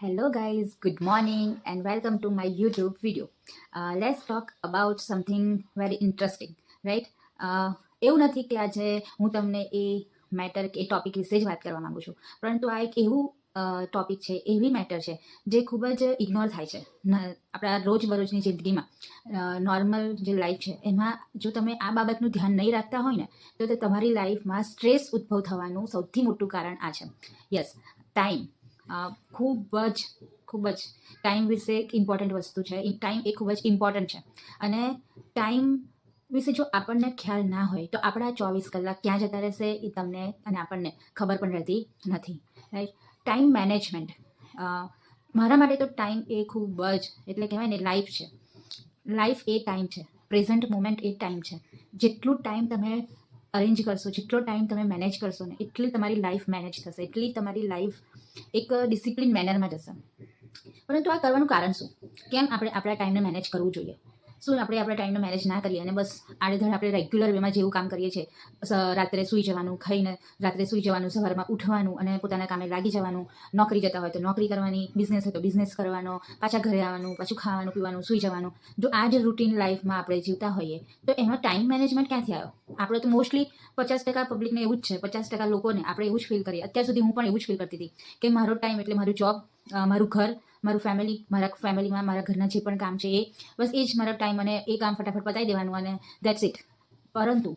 Hello guys, good morning and welcome to my YouTube video. Let's talk about something very interesting, right? એવું નથી કે આજે હું તમને એ મેટર કે એ ટોપિક વિશે જ વાત કરવા માંગુ છું, પરંતુ આ એક એવું ટોપિક છે, એવી મેટર છે જે ખૂબ જ ઇગ્નોર થાય છે આપણા રોજબરોજની જિંદગીમાં. નોર્મલ જે લાઈફ છે એમાં જો તમે આ બાબતનું ધ્યાન નહીં રાખતા હોય ને તો તે તમારી લાઈફમાં સ્ટ્રેસ ઉદ્ભવ થવાનું સૌથી મોટું કારણ આ છે. Yes, time. ખૂબ જ ટાઈમ વિશે એક ઇમ્પોર્ટન્ટ વસ્તુ છે. ટાઈમ એ ખૂબ જ ઇમ્પોર્ટન્ટ છે અને ટાઈમ વિશે જો આપણને ખ્યાલ ના હોય તો આપણા 24 કલાક ક્યાં જતા રહેશે એ તમને અને આપણને ખબર પણ રહેતી નથી, રાઈટ? ટાઈમ મેનેજમેન્ટ, મારા માટે તો ટાઈમ એ ખૂબ જ એટલે કહેવાય ને લાઈફ છે. લાઈફ એ ટાઈમ છે, પ્રેઝન્ટ મોમેન્ટ એ ટાઈમ છે. જેટલું ટાઈમ તમે અરેન્જ કરશો, જેટલો ટાઈમ તમે મેનેજ કરશો ને એટલી તમારી લાઈફ મેનેજ થશે, એટલી તમારી લાઈફ એક ડિસિપ્લિન મેનરમાં જશે. પરંતુ આ કરવાનું કારણ શું? કેમ આપણે આપણા ટાઈમને મેનેજ કરવું જોઈએ? શું આપણે આપણા ટાઈમને મેનેજ ના કરીએ અને બસ આડેધડ આપણે રેગ્યુલર વેમાં જેવું કામ કરીએ છીએ, રાત્રે સૂઈ જવાનું, ખાઈને રાત્રે સૂઈ જવાનું, સવારમાં ઉઠવાનું અને પોતાના કામે લાગી જવાનું, નોકરી જતા હોય તો નોકરી કરવાની, બિઝનેસ હોય તો બિઝનેસ કરવાનો, પાછા ઘરે આવવાનું, પાછું ખાવાનું પીવાનું, સૂઈ જવાનું. જો આ જ રૂટીન લાઈફમાં આપણે જીવતા હોઈએ તો એમાં ટાઈમ મેનેજમેન્ટ ક્યાંથી આવ્યો? આપણે તો મોસ્ટલી 50% પબ્લિકને એવું જ છે, 50% લોકોને આપણે એવું જ ફીલ કરીએ. અત્યાર સુધી હું પણ એવું જ ફીલ કરતી હતી કે મારો ટાઈમ એટલે મારું જોબ, મારું ઘર, મારું ફેમિલી, મારા ફેમિલીમાં મારા ઘરના જે પણ કામ છે એ બસ એ જ મારો ટાઈમ અને એ કામ ફટાફટ પતાવી દેવાનું અને દેટ્સ ઇટ. પરંતુ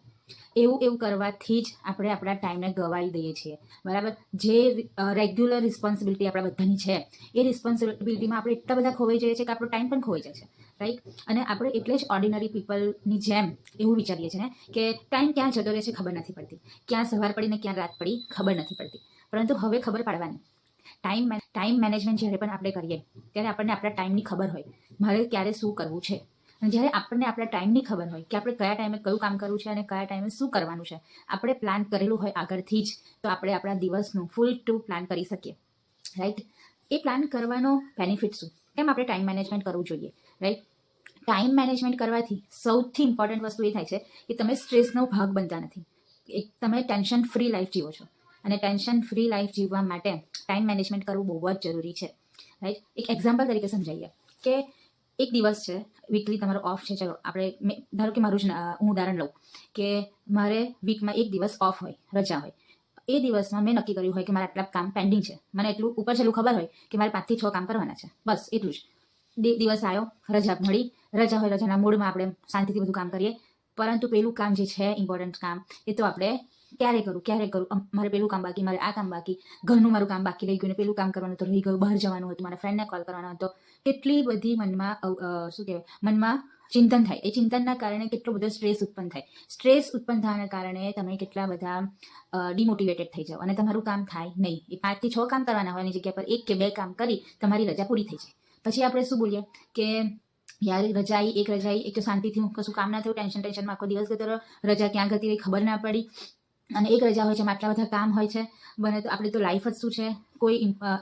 એવું કરવાથી જ આપણે આપણા ટાઈમને ગવાવી દઈએ છીએ, બરાબર? જે રેગ્યુલર રિસ્પોન્સિબિલિટી આપણા બધાની છે એ રિસ્પોન્સિબિલિટીમાં આપણે એટલા બધા ખોવાઈ જઈએ છીએ કે આપણો ટાઈમ પણ ખોવાઈ જાય છે, રાઈટ? અને આપણે એટલે જ ઓર્ડિનરી પીપલની જેમ એવું વિચારીએ છીએ ને કે ટાઈમ ક્યાં જતો રહે છે ખબર નથી પડતી, ક્યાં સવાર પડીને ક્યાં રાત પડી ખબર નથી પડતી. પરંતુ હવે ખબર પાડવાની. ટાઈમ મેનેજમેન્ટ જ્યારે પણ આપણે કરીએ ત્યારે આપણને આપણા ટાઈમની ખબર હોય મારે ક્યારે શું કરવું છે. અને જ્યારે આપણને આપણા ટાઈમની ખબર હોય કે આપણે કયા ટાઈમે કયું કામ કરવું છે અને કયા ટાઈમે શું કરવાનું છે, આપણે પ્લાન કરેલું હોય આગળથી જ, તો આપણે આપણા દિવસનું ફૂલ ટુ પ્લાન કરી શકીએ, રાઈટ? એ પ્લાન કરવાનો બેનિફિટ શું? કેમ આપણે ટાઈમ મેનેજમેન્ટ કરવું જોઈએ, રાઈટ? ટાઈમ મેનેજમેન્ટ કરવાથી સૌથી ઇમ્પોર્ટન્ટ વસ્તુ એ થાય છે કે તમે સ્ટ્રેસનો ભાગ બનતા નથી. તમે ટેન્શન ફ્રી લાઈફ જીવો છો અને ટેન્શન ફ્રી લાઈફ જીવવા માટે ટાઈમ મેનેજમેન્ટ કરવું બહુ જ જરૂરી છે, રાઈટ? એક એક્ઝામ્પલ તરીકે સમજાવીએ કે એક દિવસ છે, વીકલી તમારો ઓફ છે. ચલો આપણે ધારો કે મારું જ હું ઉદાહરણ લઉં કે મારે વીકમાં એક દિવસ ઓફ હોય, રજા હોય. એ દિવસમાં મેં નક્કી કર્યું હોય કે મારા આટલા કામ પેન્ડિંગ છે, મને એટલું ઉપર છેલ્લું ખબર હોય કે મારે 5 થી 6 કામ કરવાના છે, બસ એટલું જ. દિવસ આવ્યો, રજા મળી, રજા હોય, રજાના મૂડમાં આપણે શાંતિથી બધું કામ કરીએ. પરંતુ પેલું કામ જે છે ઇમ્પોર્ટન્ટ કામ, એ તો આપણે ક્યારે કરું, મારે પેલું કામ બાકી, મારે આ કામ બાકી, ઘરનું મારું કામ બાકી રહી ગયું ને પેલું કામ કરવાનું તો રહી ગયું, બહાર જવાનું હતું, મારા ફ્રેન્ડને કોલ કરવાનો હતો. કેટલી બધી મનમાં શું કહેવાય, મનમાં ચિંતન થાય. એ ચિંતનના કારણે કેટલો બધો સ્ટ્રેસ ઉત્પન્ન થાય. સ્ટ્રેસ ઉત્પન્ન થવાના કારણે તમે કેટલા બધા ડિમોટિવેટેડ થઈ જાઓ અને તમારું કામ થાય નહીં. એ 5 થી 6 કામ કરવાના હોવાની જગ્યા પર 1 કે 2 કામ કરી તમારી રજા પૂરી થઈ જાય. પછી આપણે શું બોલીએ કે યાર રજા આવી, એક રજા આવી, એક તો શાંતિથી હું કશું કામ ના થયું, ટેન્શનમાં આખો દિવસ જતો રહ્યો, રજા ક્યાં ગતી રહી ખબર ના પડી. અને એક રજા હોય છે એમાં આટલા બધા કામ હોય છે, બને તો આપણી તો લાઈફ જ શું છે, કોઈ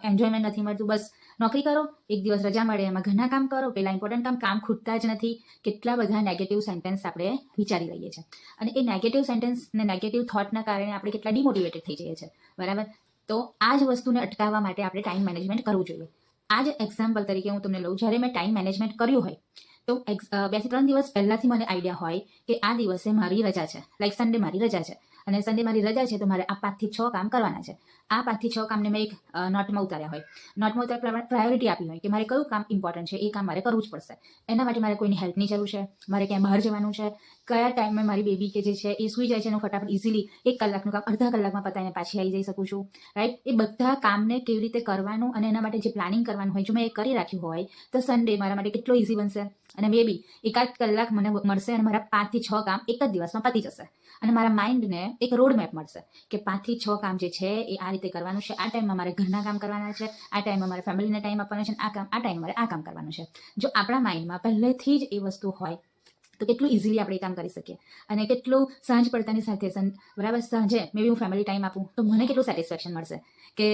એન્જોયમેન્ટ નથી મળતું. બસ નોકરી કરો, એક દિવસ રજા મળે એમાં ઘરના કામ કરો, પેલા ઇમ્પોર્ટન્ટ કામ ખૂટતા જ નથી. કેટલા બધા નેગેટિવ સેન્ટેન્સ આપણે વિચારી લઈએ છીએ અને એ નેગેટિવ સેન્ટેન્સ ને નેગેટિવ થોટના કારણે આપણે કેટલા ડિમોટિવેટેડ થઈ જઈએ છીએ, બરાબર? તો આ જ વસ્તુને અટકાવવા માટે આપણે ટાઈમ મેનેજમેન્ટ કરવું જોઈએ. આ જ એક્ઝામ્પલ તરીકે હું તમને લઉં, જ્યારે મેં ટાઈમ મેનેજમેન્ટ કર્યું હોય તો 2 થી 3 દિવસ પહેલાંથી મને આઈડિયા હોય કે આ દિવસે મારી રજા છે, લાઈક સન્ડે મારી રજા છે અને સન્ડે મારી રજા છે તો મારે આ 5 થી 6 કામ કરવાના છે. આ 5 થી 6 કામને મેં એક નોટમાં ઉતાર્યા હોય, નોટમાં ઉતાર્યા પ્રાયોરિટી આપી હોય કે મારે કયું કામ ઇમ્પોર્ટન્ટ છે, એ કામ મારે કરવું જ પડશે. એના માટે મારે કોઈની હેલ્પની જરૂર છે, મારે ક્યાં બહાર જવાનું છે, કયા ટાઈમે મારી બેબી કે જે છે એ સૂઈ જાય છે એનું ફટાફટ ઇઝીલી 1 કલાકનું કામ અડધા કલાકમાં પતાવીને પાછી આવી જઈ શકું છું, રાઈટ? એ બધા કામને કેવી રીતે કરવાનું અને એના માટે જે પ્લાનિંગ કરવાનું હોય, જો મેં એ કરી રાખ્યું હોય તો સન્ડે મારા માટે કેટલો ઇઝી બનશે અને મે બી 1 કલાક મને મળશે અને મારા 5 થી 6 કામ એક જ દિવસમાં પતી જશે. અને મારા માઇન્ડને એક રોડ મેપ મળશે કે 5 થી 6 કામ જે છે એ આ રીતે કરવાનું છે, આ ટાઈમમાં મારે ઘરના કામ કરવાના છે, આ ટાઈમમાં મારે ફેમિલીને ટાઈમ આપવાનો છે, આ ટાઈમ મારે આ કામ કરવાનું છે. જો આપણા માઇન્ડમાં પહેલેથી જ એ વસ્તુ હોય તો કેટલું ઇઝીલી આપણે એ કામ કરી શકીએ. અને કેટલું સાંજ પડતાની સાથે બરાબર સાંજે મે બી હું ફેમિલી ટાઈમ આપું તો મને કેટલું સેટિસ્ફેક્શન મળશે કે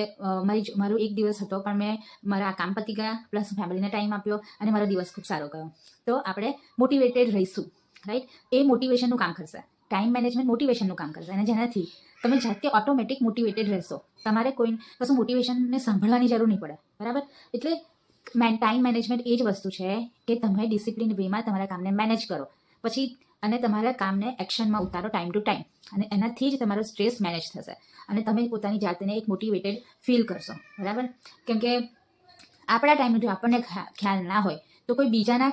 મારો એક દિવસ હતો પણ મેં મારા કામ પતી ગયા પ્લસ ફેમિલીને ટાઈમ આપ્યો અને મારો દિવસ ખૂબ સારો ગયો. તો આપણે મોટિવેટેડ રહીશું, રાઈટ? એ મોટિવેશનનું કામ કરશે. ટાઈમ મેનેજમેન્ટ મોટિવેશનનું કામ કરશે અને જેનાથી તમે જાતે ઓટોમેટિક મોટિવેટેડ રહેશો. તમારે કોઈ કશું મોટિવેશનને સાંભળવાની જરૂર નહીં પડે, બરાબર? એટલે ટાઈમ મેનેજમેન્ટ એ જ વસ્તુ છે કે તમે ડિસિપ્લિન વેમાં તમારા કામને મેનેજ કરો પછી અને તમારા કામને એક્શનમાં ઉતારો ટાઈમ ટુ ટાઈમ, અને એનાથી જ તમારો સ્ટ્રેસ મેનેજ થશે અને તમે પોતાની જાતને એક મોટિવેટેડ ફીલ કરશો, બરાબર? કેમ કે આપણા ટાઈમનો જો આપણને ખ્યાલ ના હોય તો કોઈ બીજાના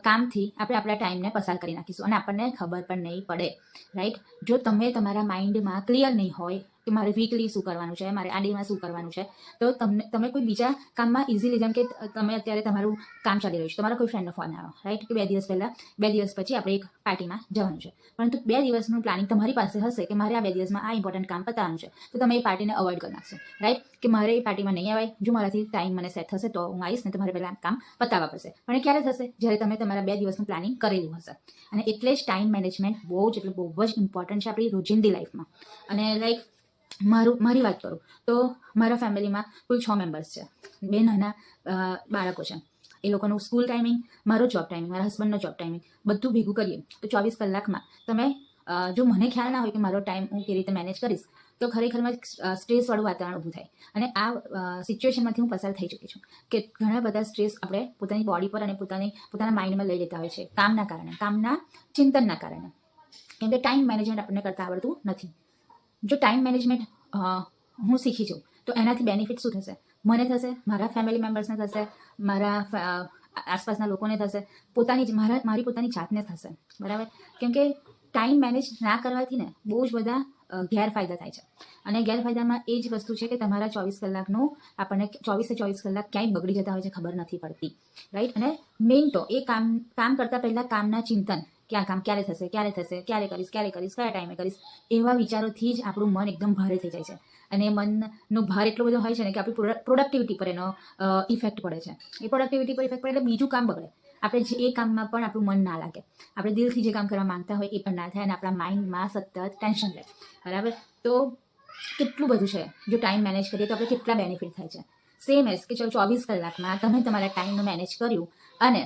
કામથી આપણે આપણા ટાઈમને પસાર કરી નાખીશું અને આપણને ખબર પણ નહીં પડે, રાઈટ? જો તમે તમારા માઇન્ડમાં ક્લિયર નહીં હોય કે મારે વીકલી શું કરવાનું છે, મારે આ ડેમાં શું કરવાનું છે, તો તમે કોઈ બીજા કામમાં ઇઝીલી, જેમ કે તમે અત્યારે તમારું કામ ચાલી રહ્યું છે, તમારા કોઈ ફ્રેન્ડનો ફોન આવ્યો, રાઈટ? કે 2 દિવસ પહેલાં 2 દિવસ પછી આપણે એક પાર્ટીમાં જવાનું છે, પરંતુ 2 દિવસનું પ્લાનિંગ તમારી પાસે હશે કે મારે આ 2 દિવસમાં આ ઇમ્પોર્ટન્ટ કામ પતાવવાનું છે, તો તમે એ પાર્ટીને અવોઇડ કરી નાખશો, રાઈટ? કે મારે એ પાર્ટીમાં નહીં અવાય, જો મારાથી ટાઈમ મને સેટ થશે તો હું આવીશ, ને તમારે પહેલાં કામ પતાવવા પડશે. પણ એ ક્યારે થશે? જ્યારે તમે તમારા 2 દિવસનું પ્લાનિંગ કરેલું હશે. અને એટલે જ ટાઈમ મેનેજમેન્ટ બહુ જ ઇમ્પોર્ટન્ટ છે આપણી રોજિંદી લાઈફમાં. અને લાઈક મારી વાત કરું તો મારા ફેમિલીમાં કુલ 6 મેમ્બર્સ છે. 2 નાના બાળકો છે. એ લોકોનું સ્કૂલ ટાઈમિંગ, મારો જોબ ટાઈમિંગ, મારા હસબન્ડનો જોબ ટાઈમિંગ બધું ભેગું કરીએ તો 24 કલાકમાં તમે જો મને ખ્યાલ ના હોય કે મારો ટાઈમ હું કેવી રીતે મેનેજ કરીશ તો ખરેખરમાં સ્ટ્રેસવાળું વાતાવરણ ઊભું થાય. અને આ સિચ્યુએશનમાંથી હું પસાર થઈ ચૂકી છું કે ઘણા બધા સ્ટ્રેસ આપણે પોતાની બોડી પર અને પોતાના માઇન્ડમાં લઈ લેતા હોય છે કામના કારણે, કામના ચિંતનના કારણે, કેમ કે ટાઈમ મેનેજમેન્ટ આપણને કરતાં આવડતું નથી. જો ટાઈમ મેનેજમેન્ટ હું શીખી જાઉં તો એનાથી બેનિફિટ શું થશે? મને થશે, મારા ફેમિલી મેમ્બર્સને થશે, મારા આસપાસના લોકોને થશે, મારી પોતાની જાતને થશે, બરાબર? કેમ કે ટાઈમ મેનેજ ના કરવાથી ને બહુ જ બધા ગેરફાયદા થાય છે. અને ગેરફાયદામાં એ જ વસ્તુ છે કે તમારા 24 કલાકનું આપણને 24 કલાક ક્યાંય બગડી જતા હોય છે, ખબર નથી પડતી, રાઈટ? અને મેઇન તો એ કામ કરતાં પહેલાં કામના ચિંતન, કે આ કામ ક્યારે થશે, ક્યારે કરીશ, કયા ટાઈમે કરીશ, એવા વિચારોથી જ આપણું મન એકદમ ભારે થઈ જાય છે. અને મનનો ભાર એટલો બધો હોય છે ને કે આપણી પ્રોડક્ટિવિટી પર એનો ઇફેક્ટ પડે છે. એ પ્રોડક્ટિવિટી પર ઇફેક્ટ પડે એટલે બીજું કામ બગડે. આપણે એ કામમાં પણ આપણું મન ના લાગે, આપણે દિલથી જે કામ કરવા માંગતા હોય એ પણ ના થાય અને આપણા માઇન્ડમાં સતત ટેન્શન રહે, બરાબર? તો કેટલું બધું છે. જો ટાઈમ મેનેજ કરીએ તો આપણે કેટલા બેનિફિટ થાય છે. સેમ એઝ કે 24 કલાકમાં તમે તમારા ટાઈમનું મેનેજ કર્યું અને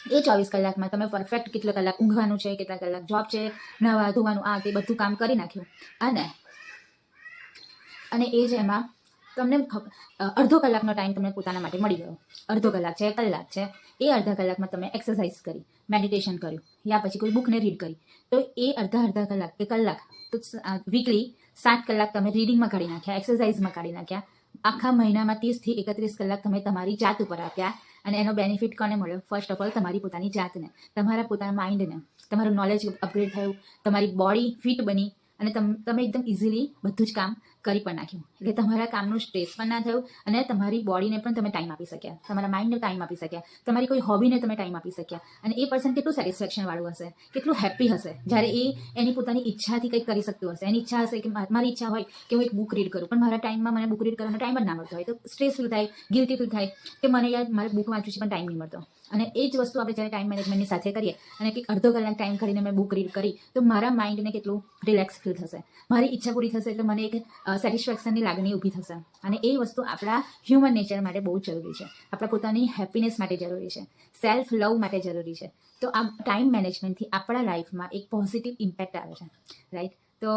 એ 24 કલાકમાં તમે પરફેક્ટ કેટલા કલાક ઊંઘવાનું છે, કેટલા કલાક જોબ છે, નવા ધોવાનું, આ તે બધું કામ કરી નાખ્યું અને એ જ એમાં તમને અડધો કલાકનો ટાઈમ તમને પોતાના માટે મળી ગયો. અડધો કલાક છે, કલાક છે, એ અડધા કલાકમાં તમે એક્સરસાઇઝ કરી, મેડિટેશન કર્યું, યા પછી કોઈ બુકને રીડ કરી, તો એ અડધા કલાક કે કલાક તો વીકલી 7 કલાક તમે રીડિંગમાં કાઢી નાખ્યા, એક્સરસાઇઝમાં કાઢી નાખ્યા. આખા મહિનામાં 30 થી 31 કલાક તમે તમારી જાત ઉપર આપ્યા. અને એનો બેનિફિટ કોને મળ્યો? ફર્સ્ટ ઓફ ઓલ તમારી પોતાની જાતને, તમારા પોતાના માઇન્ડને. તમારું નોલેજ અપગ્રેડ થયું, તમારી બોડી ફિટ બની અને તમે એકદમ ઇઝીલી બધું જ કામ કરી પણ નાખ્યું. એટલે તમારા કામનું સ્ટ્રેસ પણ ના થયું અને તમારી બોડીને પણ તમે ટાઈમ આપી શક્યા, તમારા માઇન્ડને ટાઈમ આપી શક્યા, તમારી કોઈ હોબીને તમે ટાઈમ આપી શક્યા. અને એ પર્સન કેટલું સેટિસ્ફેક્શન વાળું હશે, કેટલું હેપી હશે જ્યારે એ એની પોતાની ઈચ્છાથી કંઈક કરી શકતું હશે. એની ઈચ્છા હશે કે મારી ઈચ્છા હોય કે હું એક બુક રીડ કરું, પણ મારા ટાઈમમાં મને બુક રીડ કરવાનો ટાઈમ જ ના મળતો હોય તો સ્ટ્રેસ ફીલ થાય, ગિલ્ટી ફીલ થાય કે મને યાર મારે બુક વાંચવું છે પણ ટાઈમ નહીં મળતો. અને એ જ વસ્તુ આપણે જ્યારે ટાઈમ મેનેજમેન્ટની સાથે કરીએ અને કંઈક અડધો કલાક ટાઈમ કાઢીને મેં બુક રીડ કરી તો મારા માઇન્ડને કેટલું રિલેક્સ ફીલ થશે, મારી ઈચ્છા પૂરી થશે એટલે મને એક સેટિસ્ફેક્શનની લાગણી ઊભી થશે. અને એ વસ્તુ આપણા હ્યુમન નેચર માટે બહુ જરૂરી છે, આપણા પોતાની હેપીનેસ માટે જરૂરી છે, સેલ્ફ લવ માટે જરૂરી છે. તો આ ટાઈમ મેનેજમેન્ટથી આપણા લાઈફમાં એક પોઝિટિવ ઇમ્પેક્ટ આવે છે, રાઈટ? તો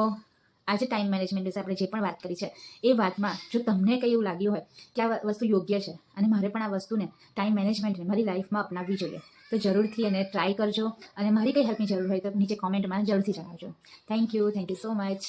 આજે ટાઈમ મેનેજમેન્ટ વિશે આપણે જે પણ વાત કરી છે એ વાતમાં જો તમને કંઈ એવું લાગ્યું હોય કે આ વસ્તુ યોગ્ય છે અને મારે પણ આ વસ્તુને ટાઈમ મેનેજમેન્ટને મારી લાઈફમાં અપનાવવી જોઈએ તો જરૂરથી એને ટ્રાય કરજો. અને મારી કંઈ હેલ્પની જરૂર હોય તો નીચે કોમેન્ટમાં જરૂરથી જણાવજો. Thank you so much.